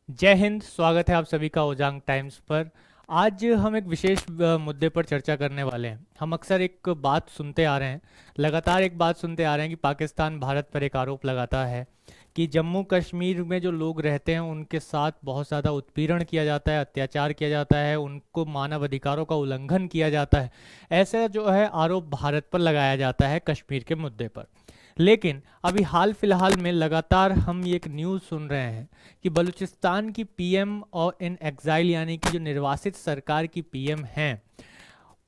जय हिंद। स्वागत है आप सभी का ओजांग टाइम्स पर। आज हम एक विशेष मुद्दे पर चर्चा करने वाले हैं। हम अक्सर एक बात सुनते आ रहे हैं, लगातार एक बात सुनते आ रहे हैं कि पाकिस्तान भारत पर एक आरोप लगाता है कि जम्मू कश्मीर में जो लोग रहते हैं उनके साथ बहुत ज़्यादा उत्पीड़न किया जाता है, अत्याचार किया जाता है, उनको मानव अधिकारों का उल्लंघन किया जाता है। ऐसा जो है आरोप भारत पर लगाया जाता है कश्मीर के मुद्दे पर। लेकिन अभी हाल फिलहाल में लगातार हम ये एक न्यूज़ सुन रहे हैं कि बलूचिस्तान की पीएम और इन एग्जाइल यानी कि जो निर्वासित सरकार की पीएम हैं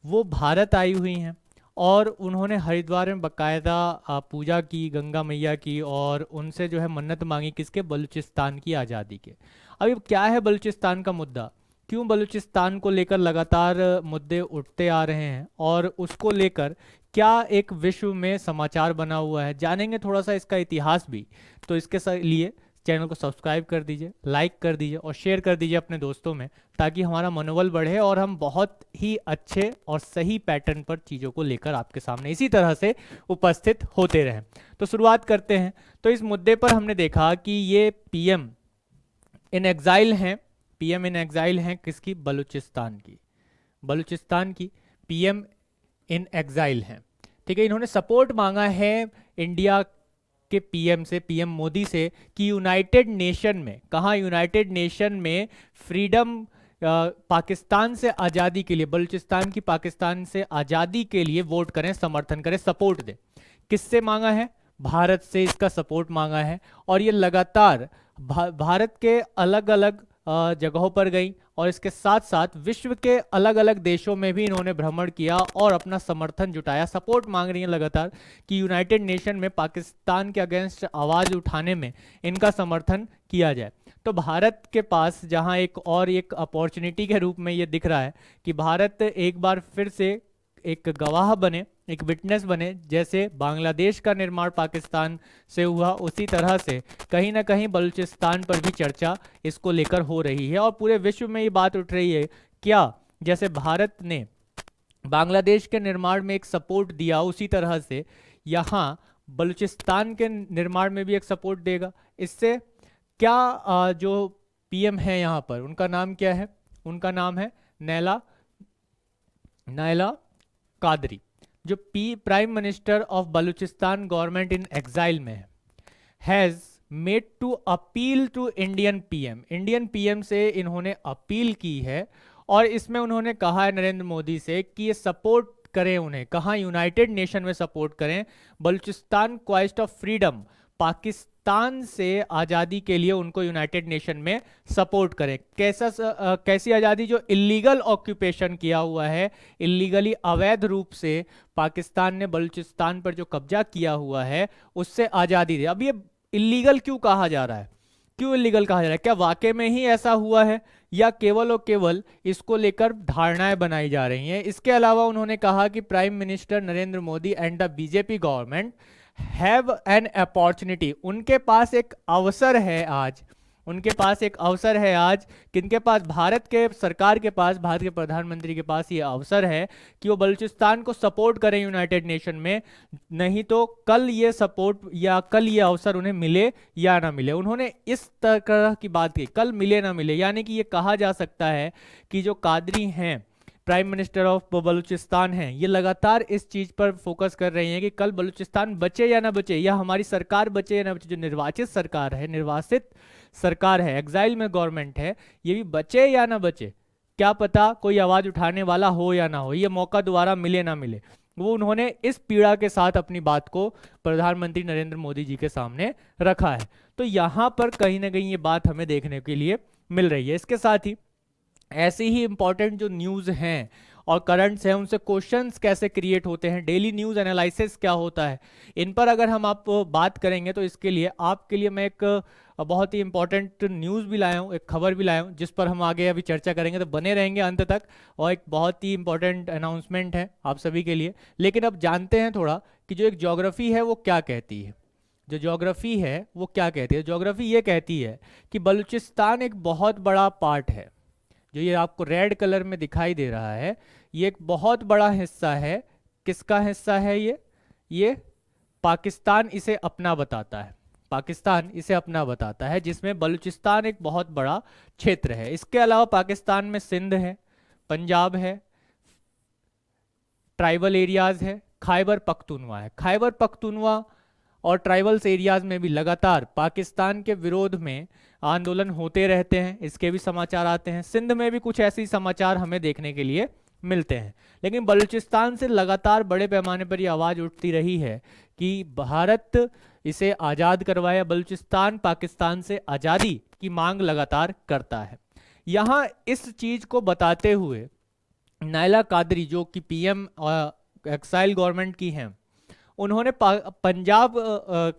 वो भारत आई हुई हैं और उन्होंने हरिद्वार में बकायदा पूजा की गंगा मैया की और उनसे जो है मन्नत मांगी, किसके? बलूचिस्तान की आज़ादी के। अभी क्या है बलूचिस्तान का मुद्दा? क्यों बलूचिस्तान को लेकर लगातार मुद्दे उठते आ रहे हैं और उसको लेकर क्या एक विश्व में समाचार बना हुआ है? जानेंगे थोड़ा सा इसका इतिहास भी। तो इसके लिए चैनल को सब्सक्राइब कर दीजिए, लाइक कर दीजिए और शेयर कर दीजिए अपने दोस्तों में, ताकि हमारा मनोबल बढ़े और हम बहुत ही अच्छे और सही पैटर्न पर चीज़ों को लेकर आपके सामने इसी तरह से उपस्थित होते रहें। तो शुरुआत करते हैं। तो इस मुद्दे पर हमने देखा कि ये पीएम इन एग्जाइल हैं। पीएम इन एग्जाइल हैं किसकी? बलूचिस्तान की। बलूचिस्तान की पीएम इन एग्जाइल हैं। ठीक है, इन्होंने सपोर्ट मांगा है इंडिया के पीएम से, पीएम मोदी से, कि यूनाइटेड नेशन में, कहाँ? यूनाइटेड नेशन में फ्रीडम, पाकिस्तान से आज़ादी के लिए, बलूचिस्तान की पाकिस्तान से आज़ादी के लिए वोट करें, समर्थन करें, सपोर्ट दें। किससे मांगा है? भारत से इसका सपोर्ट मांगा है। और ये लगातार भारत के अलग अलग जगहों पर गई और इसके साथ साथ विश्व के अलग अलग देशों में भी इन्होंने भ्रमण किया और अपना समर्थन जुटाया। सपोर्ट मांग रही है लगातार कि यूनाइटेड नेशन में पाकिस्तान के अगेंस्ट आवाज़ उठाने में इनका समर्थन किया जाए। तो भारत के पास जहां एक अपॉर्चुनिटी के रूप में ये दिख रहा है कि भारत एक बार फिर से एक गवाह बने, एक विटनेस बने। जैसे बांग्लादेश का निर्माण पाकिस्तान से हुआ, उसी तरह से कहीं ना कहीं बलूचिस्तान पर भी चर्चा इसको लेकर हो रही है और पूरे विश्व में ये बात उठ रही है। क्या जैसे भारत ने बांग्लादेश के निर्माण में एक सपोर्ट दिया, उसी तरह से यहाँ बलूचिस्तान के निर्माण में भी एक सपोर्ट देगा? इससे क्या जो पीएम है यहाँ पर, उनका नाम क्या है? उनका नाम है नैला नायला कादरी, जो prime minister of Balochistan government in exile में है, has made to appeal to Indian PM. Indian PM से इन्होंने अपील की है और इसमें उन्होंने कहा है नरेंद्र मोदी से कि ये सपोर्ट करें उन्हें, कहाँ? यूनाइटेड नेशन में सपोर्ट करें। Balochistan quest of freedom, Pakistan से आज़ादी के लिए उनको यूनाइटेड नेशन में सपोर्ट करें। कैसी आज़ादी? जो इलीगल ऑक्यूपेशन किया हुआ है, इलीगली अवैध रूप से पाकिस्तान ने बलूचिस्तान पर जो कब्जा किया हुआ है उससे आज़ादी दे। अब ये इलीगल क्यों कहा जा रहा है? क्यों इलीगल कहा जा रहा है? क्या वाकई में ही ऐसा हुआ है या केवल और केवल इसको लेकर धारणाएं बनाई जा रही हैं? इसके अलावा उन्होंने कहा कि prime minister Narendra Modi and the BJP government have an opportunity, उनके पास एक अवसर है आज, उनके पास एक अवसर है आज। किनके पास? भारत के सरकार के पास, भारत के प्रधानमंत्री के पास ये अवसर है कि वो बलूचिस्तान को सपोर्ट करें यूनाइटेड नेशन में। नहीं तो कल ये सपोर्ट या कल ये अवसर उन्हें मिले या ना मिले। उन्होंने इस तरह की बात की, कल मिले ना मिले, यानी कि ये कहा जा सकता है कि जो कादरी हैं, प्राइम मिनिस्टर ऑफ बलूचिस्तान हैं, ये लगातार इस चीज़ पर फोकस कर रही हैं कि कल बलूचिस्तान बचे या ना बचे, या हमारी सरकार बचे या ना बचे। जो निर्वाचित सरकार है, निर्वासित सरकार है, एग्जाइल में गवर्नमेंट है, ये भी बचे या ना बचे। क्या पता कोई आवाज़ उठाने वाला हो या ना हो, ये मौका दोबारा मिले ना मिले। वो उन्होंने इस पीड़ा के साथ अपनी बात को प्रधानमंत्री नरेंद्र मोदी जी के सामने रखा है। तो यहाँ पर कहीं ना कहीं ये बात हमें देखने के लिए मिल रही है। इसके साथ ही ऐसे ही इंपॉर्टेंट जो न्यूज़ हैं और करंट्स हैं, उनसे क्वेश्चंस कैसे क्रिएट होते हैं, डेली न्यूज़ एनालिसिस क्या होता है, इन पर अगर हम आप बात करेंगे तो इसके लिए आपके लिए मैं एक बहुत ही इंपॉर्टेंट न्यूज़ भी लाया हूँ, एक खबर भी लाया हूँ, जिस पर हम आगे अभी चर्चा करेंगे। तो बने रहेंगे अंत तक। और एक बहुत ही इंपॉर्टेंट अनाउंसमेंट है आप सभी के लिए। लेकिन अब जानते हैं थोड़ा कि जो एक ज्योग्राफी है वो क्या कहती है। जो ज्योग्राफी है वो क्या कहती है? ज्योग्राफी ये कहती है कि बलूचिस्तान एक बहुत बड़ा पार्ट है। जो ये आपको रेड कलर में दिखाई दे रहा है, ये एक बहुत बड़ा हिस्सा है। किसका हिस्सा है ये? पाकिस्तान इसे अपना बताता है। पाकिस्तान इसे अपना बताता है, जिसमें बलूचिस्तान एक बहुत बड़ा क्षेत्र है। इसके अलावा पाकिस्तान में सिंध है, पंजाब है, ट्राइबल एरियाज है, खैबर पख्तूनवा है। खैबर पख्तूनवा और ट्राइबल्स एरियाज में भी लगातार पाकिस्तान के विरोध में आंदोलन होते रहते हैं, इसके भी समाचार आते हैं। सिंध में भी कुछ ऐसे ही समाचार हमें देखने के लिए मिलते हैं। लेकिन बलूचिस्तान से लगातार बड़े पैमाने पर यह आवाज़ उठती रही है कि भारत इसे आज़ाद करवाए। बलूचिस्तान पाकिस्तान से आज़ादी की मांग लगातार करता है। यहाँ इस चीज़ को बताते हुए नायला कादरी, जो कि पीएम एक्साइल गवर्नमेंट की हैं, उन्होंने पंजाब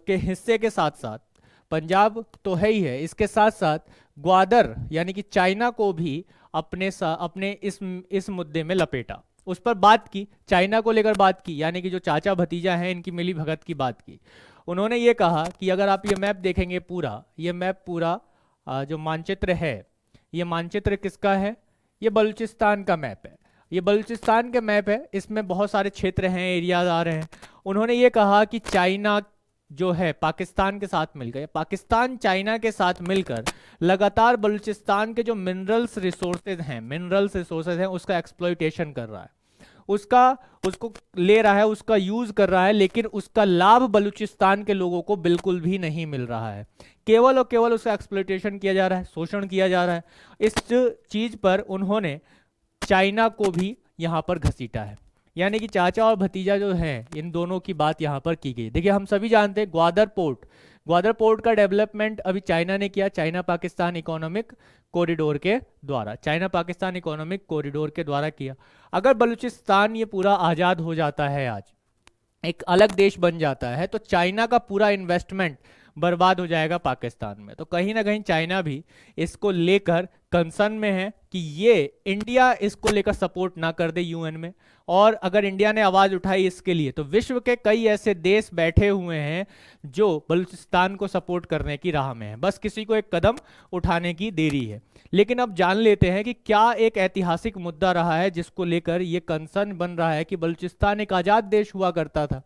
के हिस्से के साथ साथ, पंजाब तो है ही है, इसके साथ साथ ग्वादर यानी कि चाइना को भी अपने इस मुद्दे में लपेटा, उस पर बात की, चाइना को लेकर बात की, यानी कि जो चाचा भतीजा हैं इनकी मिली भगत की बात की। उन्होंने ये कहा कि अगर आप ये मैप देखेंगे पूरा, ये मैप पूरा जो मानचित्र है, ये मानचित्र किसका है? ये बलूचिस्तान का मैप है। ये बलूचिस्तान के मैप है, इसमें बहुत सारे क्षेत्र हैं, एरियाज आ रहे हैं। उन्होंने ये कहा कि चाइना जो है पाकिस्तान के साथ मिलकर, पाकिस्तान चाइना के साथ मिलकर लगातार बलूचिस्तान के जो मिनरल्स रिसोर्सेज हैं उसका एक्सप्लॉइटेशन कर रहा है, उसको ले रहा है, उसका यूज कर रहा है, लेकिन उसका लाभ बलूचिस्तान के लोगों को बिल्कुल भी नहीं मिल रहा है। केवल और केवल उसका एक्सप्लॉइटेशन किया जा रहा है, शोषण किया जा रहा है। इस चीज पर उन्होंने चाइना को भी यहाँ पर घसीटा है, यानी कि चाचा और भतीजा जो हैं, इन दोनों की बात यहाँ पर की गई। देखिए, हम सभी जानते हैं ग्वादर पोर्ट का डेवलपमेंट अभी चाइना ने किया, चाइना पाकिस्तान इकोनॉमिक कॉरिडोर के द्वारा किया। अगर बलूचिस्तान ये पूरा आज़ाद हो जाता है, आज एक अलग देश बन जाता है, तो चाइना का पूरा इन्वेस्टमेंट बर्बाद हो जाएगा पाकिस्तान में। तो कहीं ना कहीं चाइना भी इसको लेकर कंसर्न में है कि ये इंडिया इसको लेकर सपोर्ट ना कर दे यूएन में। और अगर इंडिया ने आवाज उठाई इसके लिए, तो विश्व के कई ऐसे देश बैठे हुए हैं जो बलूचिस्तान को सपोर्ट करने की राह में है, बस किसी को एक कदम उठाने की देरी है। लेकिन अब जान लेते हैं कि क्या एक ऐतिहासिक मुद्दा रहा है जिसको लेकर ये कंसर्न बन रहा है कि बलूचिस्तान एक आज़ाद देश हुआ करता था।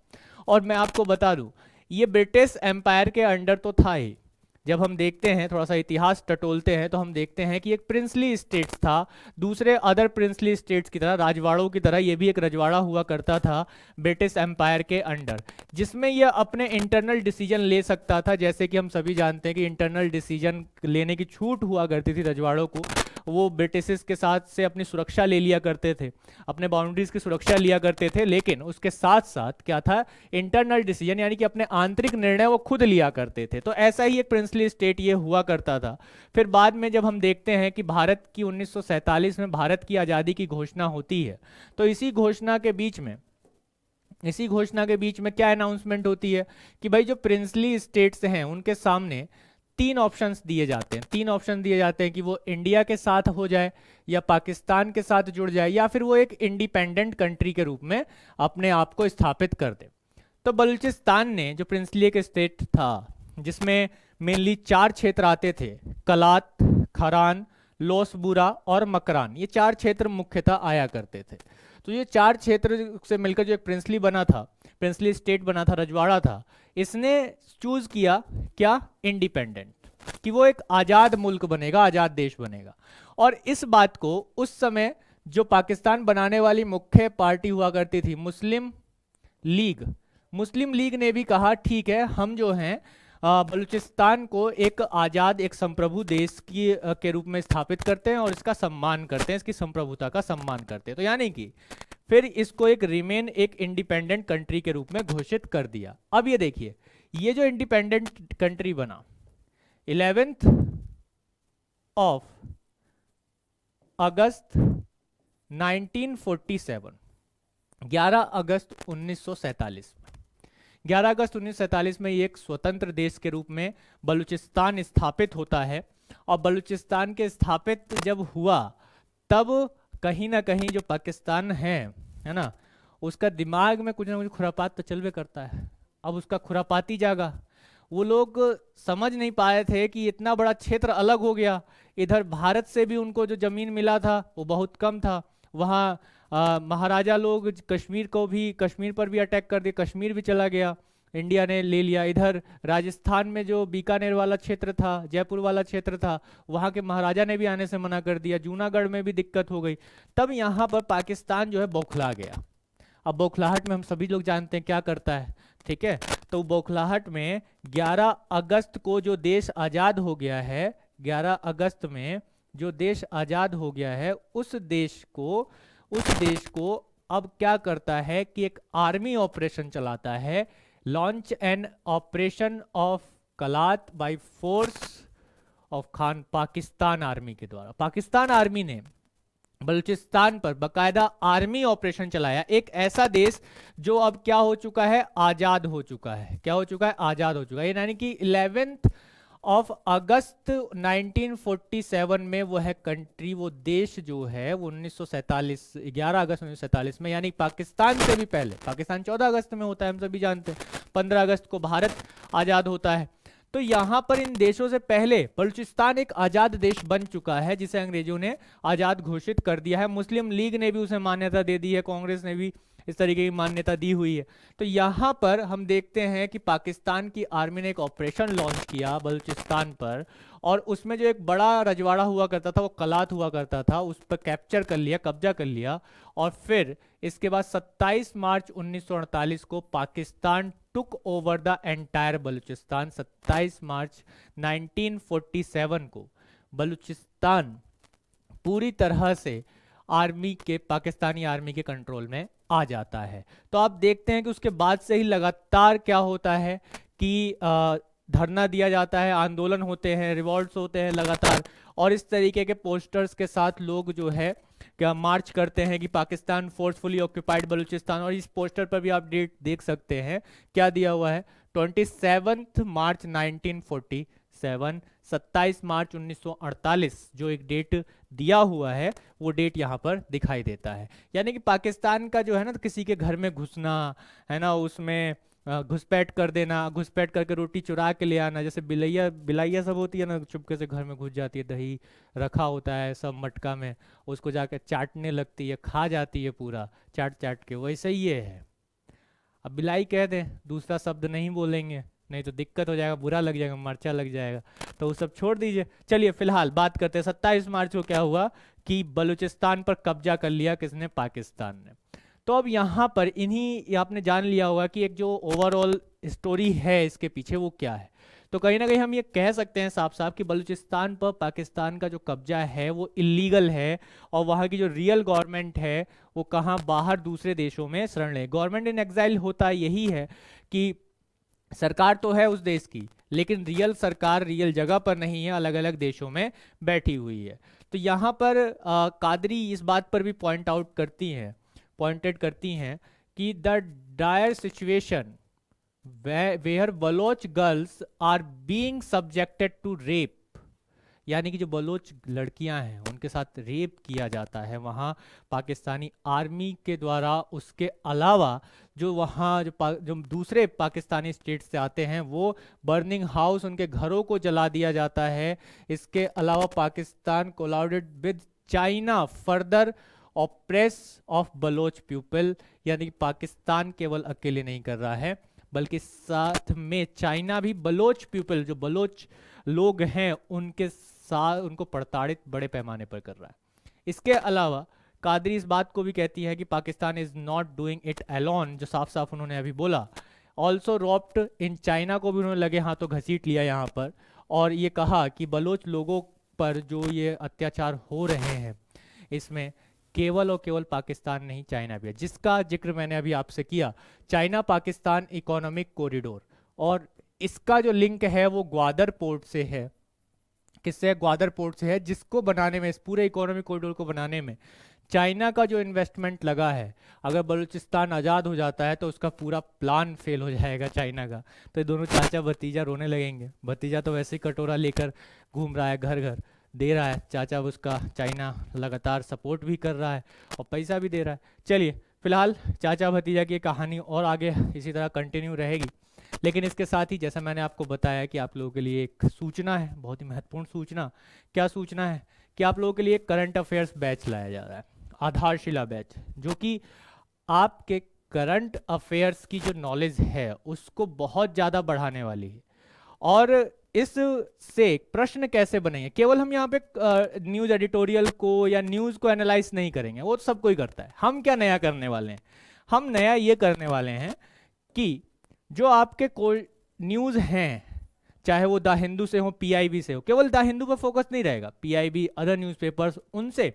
और मैं आपको बता दूं, ये ब्रिटिश एम्पायर के अंडर तो था ही। जब हम देखते हैं, थोड़ा सा इतिहास टटोलते हैं, तो हम देखते हैं कि एक प्रिंसली स्टेट्स था, दूसरे अदर प्रिंसली स्टेट्स की तरह, राजवाड़ों की तरह ये भी एक रजवाड़ा हुआ करता था ब्रिटिश एम्पायर के अंडर, जिसमें यह अपने इंटरनल डिसीजन ले सकता था। जैसे कि हम सभी जानते हैं कि इंटरनल डिसीजन लेने की छूट हुआ करती थी रजवाड़ों को, वो ब्रिटिश के साथ से अपनी सुरक्षा ले लिया करते थे, अपने बाउंड्रीज की सुरक्षा लिया करते थे, लेकिन उसके साथ साथ क्या था, इंटरनल डिसीजन यानी कि अपने आंतरिक निर्णय वो खुद लिया करते थे। तो ऐसा ही एक प्रिंसली स्टेट ये हुआ करता था। फिर बाद में जब हम देखते हैं कि भारत की 1947 में भारत की आज़ादी की घोषणा होती है, तो इसी घोषणा के बीच में क्या अनाउंसमेंट होती है कि भाई जो प्रिंसली स्टेट्स हैं उनके सामने तीन ऑप्शंस दिए जाते हैं कि वो इंडिया के साथ हो जाए, या पाकिस्तान के साथ जुड़ जाए, या फिर वो एक इंडिपेंडेंट कंट्री के रूप में अपने आप को स्थापित कर दे। तो बलूचिस्तान ने, जो प्रिंसली एक स्टेट था जिसमें मेनली 4 क्षेत्र आते थे, कलात, खरान, लोसबुरा और मकरान, ये 4 क्षेत्र मुख्यतः आया करते थे। तो ये 4 क्षेत्र से मिलकर जो एक प्रिंसली स्टेट बना था, रजवाड़ा था, इसने चूज किया क्या, इंडिपेंडेंट, कि वो एक आज़ाद मुल्क बनेगा, आज़ाद देश बनेगा। और इस बात को उस समय जो पाकिस्तान बनाने वाली मुख्य पार्टी हुआ करती थी, मुस्लिम लीग ने भी कहा ठीक है, हम जो हैं बलूचिस्तान को एक आज़ाद, एक संप्रभु देश के रूप में स्थापित करते हैं और इसका सम्मान करते हैं, इसकी संप्रभुता का सम्मान करते हैं। तो यानी कि फिर इसको एक इंडिपेंडेंट कंट्री के रूप में घोषित कर दिया। अब ये देखिए, ये जो इंडिपेंडेंट कंट्री बना 11 अगस्त 1947, 11 अगस्त 1947 में, 11 अगस्त 1947 में ये एक स्वतंत्र देश के रूप में बलूचिस्तान स्थापित होता है। और बलूचिस्तान के स्थापित जब हुआ, तब कहीं ना कहीं जो पाकिस्तान है ना, उसका दिमाग में कुछ ना कुछ खुरापात तो चलवे करता है। अब उसका खुरापाती जागा, वो लोग समझ नहीं पाए थे कि इतना बड़ा क्षेत्र अलग हो गया। इधर भारत से भी उनको जो जमीन मिला था वो बहुत कम था, वहाँ महाराजा लोग कश्मीर पर भी अटैक कर दिए, कश्मीर भी चला गया। इंडिया ने ले लिया। इधर राजस्थान में जो बीकानेर वाला क्षेत्र था, जयपुर वाला क्षेत्र था, वहाँ के महाराजा ने भी आने से मना कर दिया। जूनागढ़ में भी दिक्कत हो गई। तब यहाँ पर पाकिस्तान जो है बौखला गया। अब बौखलाहट में हम सभी लोग जानते हैं क्या करता है, ठीक है। तो बौखलाहट में 11 अगस्त को जो देश आज़ाद हो गया है, 11 अगस्त में जो देश आज़ाद हो गया है, उस देश को अब क्या करता है कि एक आर्मी ऑपरेशन चलाता है, launch an operation of Kalat by force of Khan, Pakistan army के द्वारा। पाकिस्तान आर्मी ने बलूचिस्तान पर बकायदा आर्मी ऑपरेशन चलाया। एक ऐसा देश जो अब क्या हो चुका है, आजाद हो चुका है। क्या हो चुका है, आजाद हो चुका है। यानी कि 11 अगस्त 1947 में वो है कंट्री, वो देश जो है वो 1947, 11 अगस्त 1947 में, यानी पाकिस्तान से भी पहले। पाकिस्तान 14 अगस्त में होता है, हम सभी जानते हैं। 15 अगस्त को भारत आजाद होता है। तो यहाँ पर इन देशों से पहले बलूचिस्तान एक आजाद देश बन चुका है, जिसे अंग्रेजों ने आजाद घोषित कर दिया है। मुस्लिम लीग ने भी उसे मान्यता दे दी है, कांग्रेस ने भी इस तरीके की मान्यता दी हुई है। तो यहाँ पर हम देखते हैं कि पाकिस्तान की आर्मी ने एक ऑपरेशन लॉन्च किया बलूचिस्तान पर, और उसमें जो एक बड़ा रजवाड़ा हुआ करता था, वो कलात हुआ करता था, उस पर कैप्चर कर लिया, कब्जा कर लिया। और फिर इसके बाद 27 मार्च 1948 को Pakistan took over the entire Balochistan. 27 मार्च 1947 को बलूचिस्तान पूरी तरह से आर्मी के, पाकिस्तानी आर्मी के कंट्रोल में आ जाता है। तो आप देखते हैं कि उसके बाद से ही लगातार क्या होता है कि धरना दिया जाता है, आंदोलन होते हैं, रिवॉल्ट्स होते हैं लगातार, और इस तरीके के पोस्टर्स के साथ लोग जो है क्या मार्च करते हैं कि पाकिस्तान फोर्सफुली ऑक्यूपाइड बलूचिस्तान। और इस पोस्टर पर भी आप डेट देख सकते हैं, क्या दिया हुआ है, 27 मार्च 1947, 27 मार्च 1948 जो एक डेट दिया हुआ है, वो डेट यहाँ पर दिखाई देता है। यानी कि पाकिस्तान का जो है ना, तो किसी के घर में घुसना है ना, उसमें घुसपैठ कर देना, घुसपैठ करके रोटी चुरा के ले आना, जैसे बिलैया बिलाइया सब होती है ना, चुपके से घर में घुस जाती है, दही रखा होता है सब मटका में, उसको जाके चाटने लगती है, खा जाती है पूरा चाट चाट के, वैसे ही ये है। अब बिलाई कह दें, दूसरा शब्द नहीं बोलेंगे, नहीं तो दिक्कत हो जाएगा, बुरा लग जाएगा, मर्चा लग जाएगा, तो वो सब छोड़ दीजिए। चलिए फिलहाल बात करते हैं 27 मार्च को क्या हुआ कि बलूचिस्तान पर कब्जा कर लिया किसने, पाकिस्तान ने। तो अब यहाँ पर इन्हीं, आपने जान लिया होगा कि एक जो ओवरऑल स्टोरी है इसके पीछे वो क्या है। तो कहीं ना कहीं हम ये कह सकते हैं साफ साफ कि बलूचिस्तान पर पाकिस्तान का जो कब्जा है वो इलीगल है, और वहाँ की जो रियल गवर्नमेंट है वो कहाँ, बाहर दूसरे देशों में शरण ले। गवर्नमेंट इन एग्जाइल होता यही है कि सरकार तो है उस देश की, लेकिन रियल सरकार रियल जगह पर नहीं है, अलग अलग देशों में बैठी हुई है। तो यहाँ पर कादरी इस बात पर भी पॉइंटेड करती हैं कि the dire situation where Baloch girls are being subjected to rape, यानी कि जो बलोच लड़कियां हैं उनके साथ रेप किया जाता है वहाँ पाकिस्तानी आर्मी के द्वारा। उसके अलावा जो वहाँ जो दूसरे पाकिस्तानी स्टेट से आते हैं वो बर्निंग हाउस, उनके घरों को जला दिया जाता है। इसके अलावा Pakistan colluded with China further oppress of Baloch people, यानी कि पाकिस्तान केवल अकेले नहीं कर रहा है, बल्कि साथ में चाइना भी बलोच पीपल, जो बलोच लोग हैं उनके साथ, उनको प्रताड़ित बड़े पैमाने पर कर रहा है। इसके अलावा कादरी इस बात को भी कहती है कि Pakistan is not doing it alone, जो साफ साफ उन्होंने अभी बोला। ऑल्सो रॉप्ड इन चाइना को भी उन्होंने लगे हाथों घसीट लिया यहाँ पर, और ये कहा कि बलोच लोगों पर जो ये अत्याचार हो रहे हैं इसमें केवल और केवल पाकिस्तान नहीं, चाइना भी है, जिसका जिक्र मैंने अभी आपसे किया, चाइना पाकिस्तान इकोनॉमिक कॉरिडोर। और इसका जो लिंक है वो ग्वादर पोर्ट से है। किससे? ग्वादर पोर्ट से है, जिसको बनाने में, इस पूरे इकोनॉमिक कॉरिडोर को बनाने में चाइना का जो इन्वेस्टमेंट लगा है, अगर बलूचिस्तान आज़ाद हो जाता है तो उसका पूरा प्लान फेल हो जाएगा चाइना का। तो ये दोनों चाचा भतीजा रोने लगेंगे। भतीजा तो वैसे ही कटोरा लेकर घूम रहा है, घर घर दे रहा है, चाचा उसका चाइना लगातार सपोर्ट भी कर रहा है और पैसा भी दे रहा है। चलिए फिलहाल चाचा भतीजा की कहानी और आगे इसी तरह कंटिन्यू रहेगी, लेकिन इसके साथ ही जैसा मैंने आपको बताया कि आप लोगों के लिए एक सूचना है, बहुत ही महत्वपूर्ण सूचना। क्या सूचना है? कि आप लोगों के लिए करंट अफेयर्स बैच लाया जा रहा है, आधारशिला बैच, जो कि आपके करंट अफेयर्स की जो नॉलेज है उसको बहुत ज़्यादा बढ़ाने वाली है। और इस से प्रश्न कैसे बनेंगे, केवल हम यहाँ पे न्यूज़ एडिटोरियल को या न्यूज़ को एनालाइज नहीं करेंगे, वो तो सब कोई करता है। हम क्या नया करने वाले हैं, हम नया ये करने वाले हैं कि जो आपके न्यूज़ हैं, चाहे वो द हिंदू से हो, पीआईबी से हो, केवल द हिंदू पर फोकस नहीं रहेगा, पीआईबी अदर न्यूज़पेपर्स, उनसे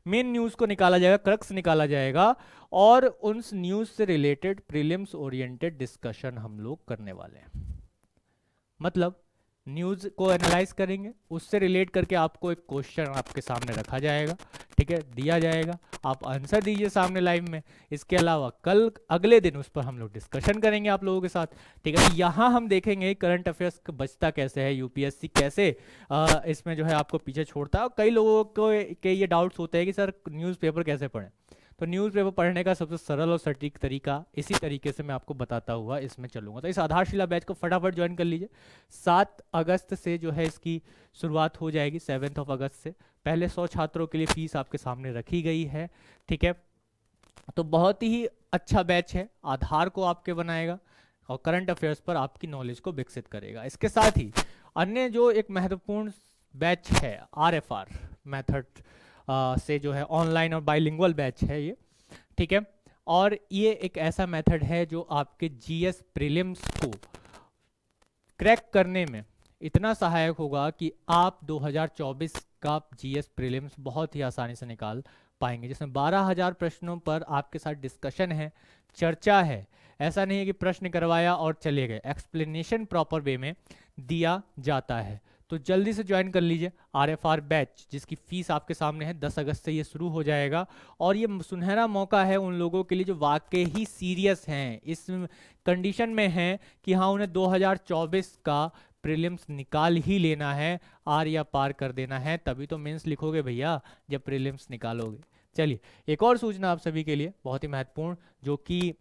मेन न्यूज़ को निकाला जाएगा, क्रक्स निकाला जाएगा, और उस न्यूज़ से रिलेटेड प्रीलिम्स ओरिएंटेड डिस्कशन हम लोग करने वाले हैं। मतलब न्यूज़ को एनालाइज करेंगे, उससे रिलेट करके आपको एक क्वेश्चन आपके सामने रखा जाएगा, ठीक है, दिया जाएगा, आप आंसर दीजिए सामने लाइव में। इसके अलावा कल अगले दिन उस पर हम लोग डिस्कशन करेंगे आप लोगों के साथ, ठीक है। यहाँ हम देखेंगे करंट अफेयर्स का बचता कैसे है, यूपीएससी कैसे इसमें जो है आपको पीछे छोड़ता है। और कई लोगों को के ये डाउट्स होते हैं कि सर न्यूज़पेपर कैसे पढ़ें, तो न्यूज़पेपर पढ़ने का सबसे सरल और सटीक तरीका इसी तरीके से मैं आपको बताता हुआ इसमें चलूंगा। तो इस आधारशिला बैच को फटाफट ज्वाइन कर लीजिए। 7 अगस्त से जो है इसकी शुरुआत हो जाएगी, 7 अगस्त से। पहले 100 छात्रों के लिए फीस आपके सामने रखी गई है, ठीक है। तो बहुत ही अच्छा बैच है, आधार को आपके बनाएगा और करंट अफेयर्स पर आपकी नॉलेज को विकसित करेगा। इसके साथ ही अन्य जो एक महत्वपूर्ण बैच है RFR मेथड से जो है ऑनलाइन और बाइलिंगुअल बैच है ये, ठीक है। और ये एक ऐसा मेथड है जो आपके जीएस प्रीलिम्स को क्रैक करने में इतना सहायक होगा कि आप 2024 का जीएस प्रीलिम्स बहुत ही आसानी से निकाल पाएंगे, जिसमें 12,000 प्रश्नों पर आपके साथ डिस्कशन है, चर्चा है। ऐसा नहीं है कि प्रश्न करवाया और चले गए, एक्सप्लेनेशन प्रॉपर वे में दिया जाता है। तो जल्दी से ज्वाइन कर लीजिए RFR बैच, जिसकी फीस आपके सामने है। 10 अगस्त से ये शुरू हो जाएगा और ये सुनहरा मौका है उन लोगों के लिए जो वाकई ही सीरियस हैं, इस कंडीशन में हैं कि हाँ उन्हें 2024 का प्रीलिम्स निकाल ही लेना है, आर या पार कर देना है। तभी तो मेंस लिखोगे भैया जब प्रीलिम्स निकालोगे। चलिए एक और सूचना आप सभी के लिए बहुत ही महत्वपूर्ण, जो कि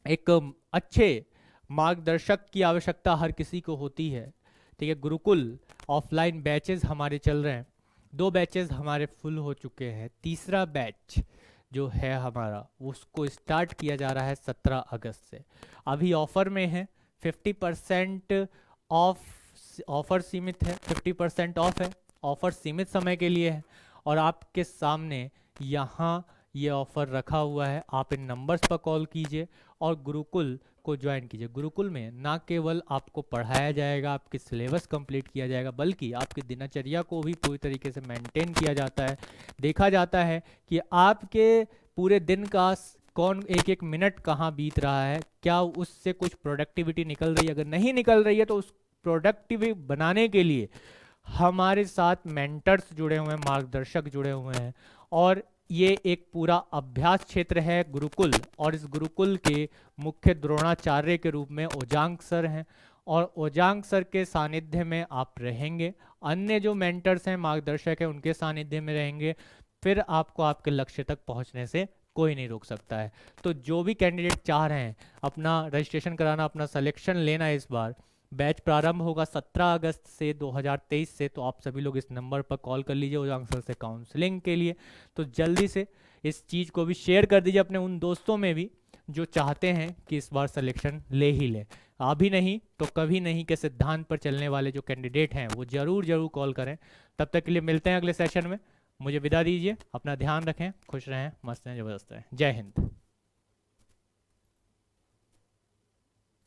एक अच्छे मार्गदर्शक की आवश्यकता हर किसी को होती है, ठीक है। गुरुकुल ऑफलाइन बैचेस हमारे चल रहे हैं, 2 बैचेस हमारे फुल हो चुके हैं, तीसरा बैच जो है हमारा उसको स्टार्ट किया जा रहा है 17 अगस्त से। अभी ऑफर में है, 50% ऑफ, ऑफर सीमित है, 50% ऑफ है, ऑफर सीमित समय के लिए है और आपके सामने यहाँ ये ऑफर रखा हुआ है। आप इन नंबर्स पर कॉल कीजिए और गुरुकुल को ज्वाइन कीजिए। गुरुकुल में ना केवल आपको पढ़ाया जाएगा, आपकी सिलेबस कंप्लीट किया जाएगा, बल्कि आपकी दिनचर्या को भी पूरी तरीके से मेंटेन किया जाता है। देखा जाता है कि आपके पूरे दिन का कौन एक एक मिनट कहाँ बीत रहा है, क्या उससे कुछ प्रोडक्टिविटी निकल रही है। अगर नहीं निकल रही है तो उस प्रोडक्टिविटी बनाने के लिए हमारे साथ मेंटर्स जुड़े हुए हैं, मार्गदर्शक जुड़े हुए हैं। और ये एक पूरा अभ्यास क्षेत्र है गुरुकुल, और इस गुरुकुल के मुख्य द्रोणाचार्य के रूप में ओजांग सर हैं और ओजांग सर के सानिध्य में आप रहेंगे। अन्य जो मेंटर्स हैं, मार्गदर्शक हैं, उनके सानिध्य में रहेंगे। फिर आपको आपके लक्ष्य तक पहुंचने से कोई नहीं रोक सकता है। तो जो भी कैंडिडेट चाह रहे हैं अपना रजिस्ट्रेशन कराना, अपना सिलेक्शन लेना, इस बार बैच प्रारंभ होगा 17 अगस्त से 2023 से। तो आप सभी लोग इस नंबर पर कॉल कर लीजिए ओजांग सर से काउंसलिंग के लिए। तो जल्दी से इस चीज़ को भी शेयर कर दीजिए अपने उन दोस्तों में भी जो चाहते हैं कि इस बार सिलेक्शन ले ही ले। अभी नहीं तो कभी नहीं के सिद्धांत पर चलने वाले जो कैंडिडेट हैं वो जरूर कॉल करें। तब तक के लिए मिलते हैं अगले सेशन में। मुझे विदा दीजिए, अपना ध्यान रखें, खुश रहें, मस्त रहें, ज़बरदस्त रहें। जय हिंद।